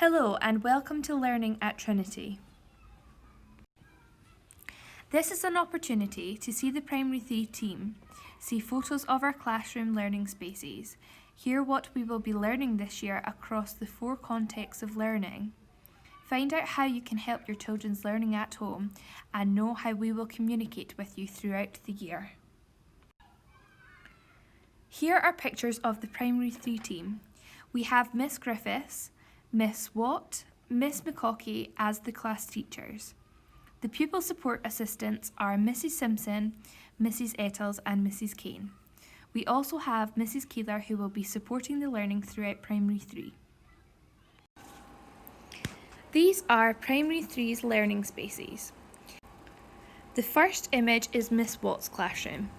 Hello and welcome to Learning at Trinity. This is an opportunity to see the Primary 3 team, see photos of our classroom learning spaces, hear what we will be learning this year across the 4 contexts of learning, find out how you can help your children's learning at home, and know how we will communicate with you throughout the year. Here are pictures of the Primary 3 team. We have Miss Griffiths, Miss Watt, Miss McCaughey as the class teachers. The pupil support assistants are Mrs Simpson, Mrs Ettles and Mrs Kane. We also have Mrs Keeler who will be supporting the learning throughout Primary 3. These are Primary 3's learning spaces. The first image is Miss Watt's classroom.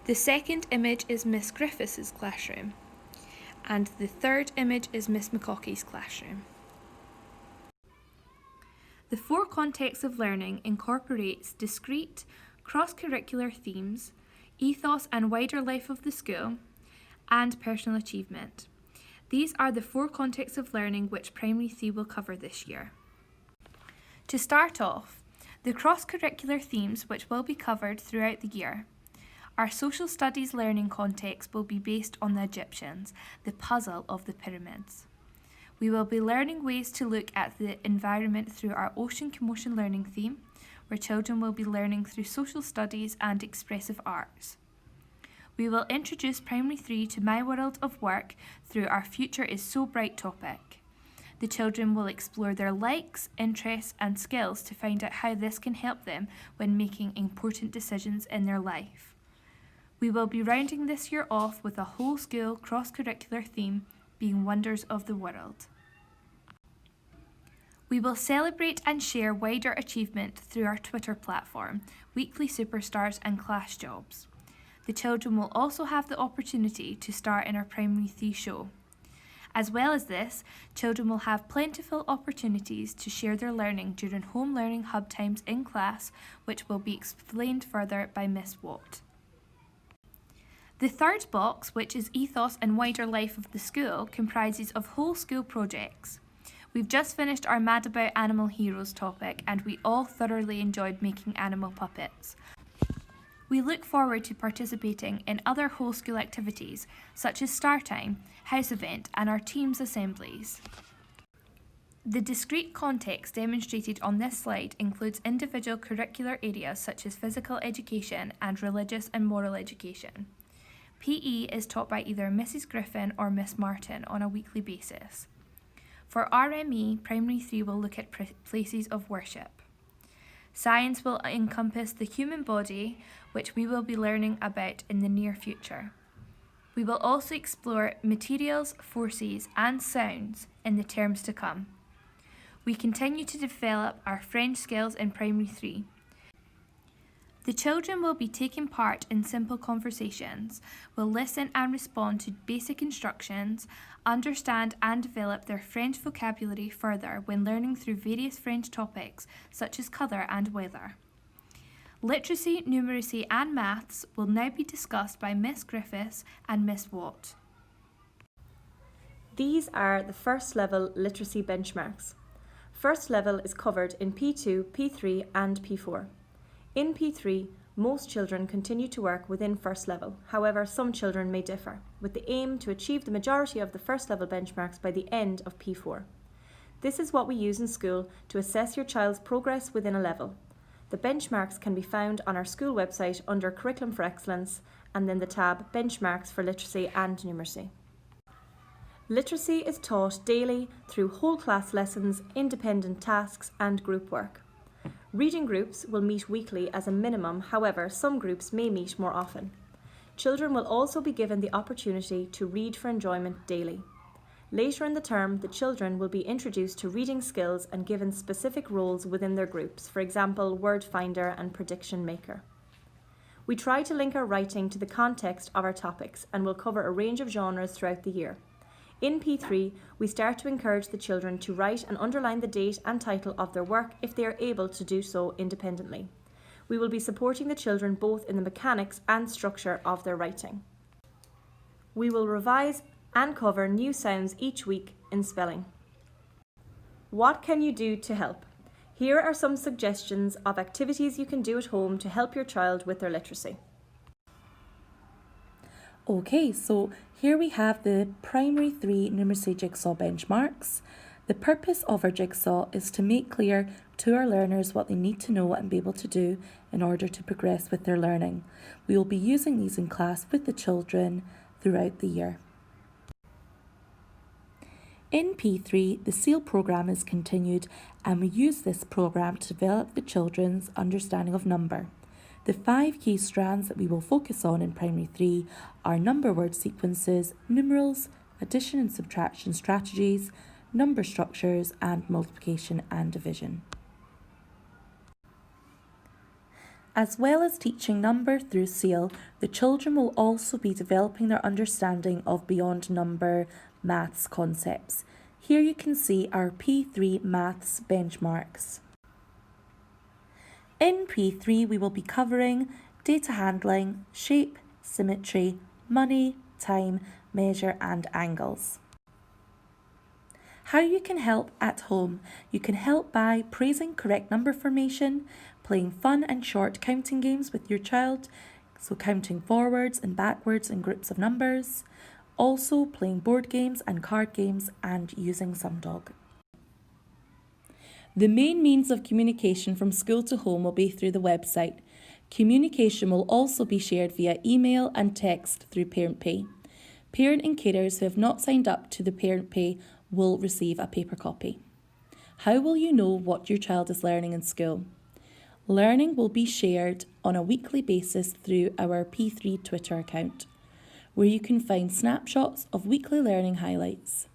The second image is Miss Griffiths' classroom. And the third image is Miss McCaughey's classroom. The 4 contexts of learning incorporates discrete, cross-curricular themes, ethos and wider life of the school, and personal achievement. These are the 4 contexts of learning which Primary 3 will cover this year. To start off, the cross-curricular themes which will be covered throughout the year. Our social studies learning context will be based on the Egyptians, the puzzle of the pyramids. We will be learning ways to look at the environment through our ocean commotion learning theme, where children will be learning through social studies and expressive arts. We will introduce Primary 3 to My World of Work through our Future is So Bright topic. The children will explore their likes, interests and skills to find out how this can help them when making important decisions in their life. We will be rounding this year off with a whole school cross-curricular theme being Wonders of the World. We will celebrate and share wider achievement through our Twitter platform, Weekly Superstars and Class Jobs. The children will also have the opportunity to star in our Primary 3 show. As well as this, children will have plentiful opportunities to share their learning during home learning hub times in class, which will be explained further by Miss Watt. The third box, which is Ethos and Wider Life of the School, comprises of whole school projects. We've just finished our Mad About Animal Heroes topic and we all thoroughly enjoyed making animal puppets. We look forward to participating in other whole school activities such as Star Time, House Event and our team's assemblies. The discrete context demonstrated on this slide includes individual curricular areas such as physical education and religious and moral education. PE is taught by either Mrs Griffin or Miss Martin on a weekly basis. For RME, Primary 3 will look at places of worship. Science will encompass the human body, which we will be learning about in the near future. We will also explore materials, forces and sounds in the terms to come. We continue to develop our French skills in Primary 3. The children will be taking part in simple conversations, will listen and respond to basic instructions, understand and develop their French vocabulary further when learning through various French topics such as colour and weather. Literacy, numeracy and maths will now be discussed by Miss Griffiths and Miss Watt. These are the first level literacy benchmarks. First level is covered in P2, P3 and P4. In P3, most children continue to work within first level, however some children may differ, with the aim to achieve the majority of the first level benchmarks by the end of P4. This is what we use in school to assess your child's progress within a level. The benchmarks can be found on our school website under Curriculum for Excellence and then the tab Benchmarks for Literacy and Numeracy. Literacy is taught daily through whole class lessons, independent tasks and group work. Reading groups will meet weekly as a minimum, however, some groups may meet more often. Children will also be given the opportunity to read for enjoyment daily. Later in the term, the children will be introduced to reading skills and given specific roles within their groups, for example, word finder and prediction maker. We try to link our writing to the context of our topics and will cover a range of genres throughout the year. In P3, we start to encourage the children to write and underline the date and title of their work if they are able to do so independently. We will be supporting the children both in the mechanics and structure of their writing. We will revise and cover new sounds each week in spelling. What can you do to help? Here are some suggestions of activities you can do at home to help your child with their literacy. Okay, so here we have the Primary 3 Numeracy Jigsaw benchmarks. The purpose of our jigsaw is to make clear to our learners what they need to know and be able to do in order to progress with their learning. We will be using these in class with the children throughout the year. In P3, the SEAL programme is continued, and we use this programme to develop the children's understanding of number. The 5 key strands that we will focus on in Primary 3 are number word sequences, numerals, addition and subtraction strategies, number structures, and multiplication and division. As well as teaching number through SEAL, the children will also be developing their understanding of beyond number maths concepts. Here you can see our P3 maths benchmarks. In P3, we will be covering data handling, shape, symmetry, money, time, measure, and angles. How you can help at home. You can help by praising correct number formation, playing fun and short counting games with your child, so counting forwards and backwards in groups of numbers, also playing board games and card games, and using SumDog. The main means of communication from school to home will be through the website. Communication will also be shared via email and text through ParentPay. Parent and carers who have not signed up to the ParentPay will receive a paper copy. How will you know what your child is learning in school? Learning will be shared on a weekly basis through our P3 Twitter account, where you can find snapshots of weekly learning highlights,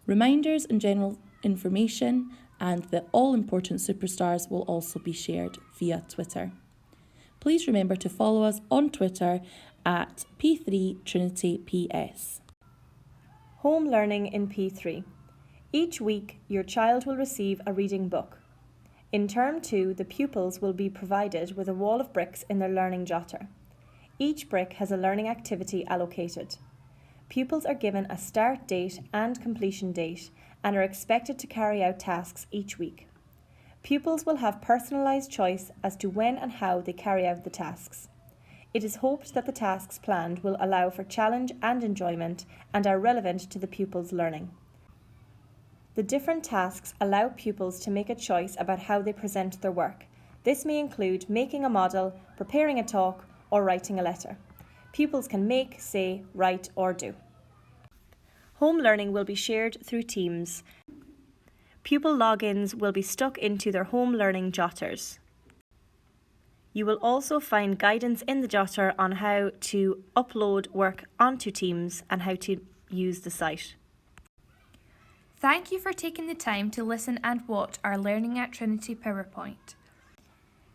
reminders and general information, and the all-important superstars will also be shared via Twitter. Please remember to follow us on Twitter at P3TrinityPS. Home learning in P3. Each week, your child will receive a reading book. In Term 2, the pupils will be provided with a wall of bricks in their learning jotter. Each brick has a learning activity allocated. Pupils are given a start date and completion date and are expected to carry out tasks each week. Pupils will have personalised choice as to when and how they carry out the tasks. It is hoped that the tasks planned will allow for challenge and enjoyment and are relevant to the pupils' learning. The different tasks allow pupils to make a choice about how they present their work. This may include making a model, preparing a talk, or writing a letter. Pupils can make, say, write, or do. Home learning will be shared through Teams. Pupil logins will be stuck into their home learning jotters. You will also find guidance in the jotter on how to upload work onto Teams and how to use the site. Thank you for taking the time to listen and watch our Learning at Trinity PowerPoint.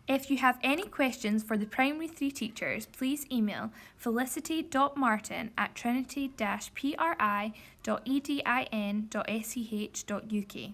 If you have any questions for the Primary 3 teachers, please email felicity.martin@trinity-pri.edin.sch.uk.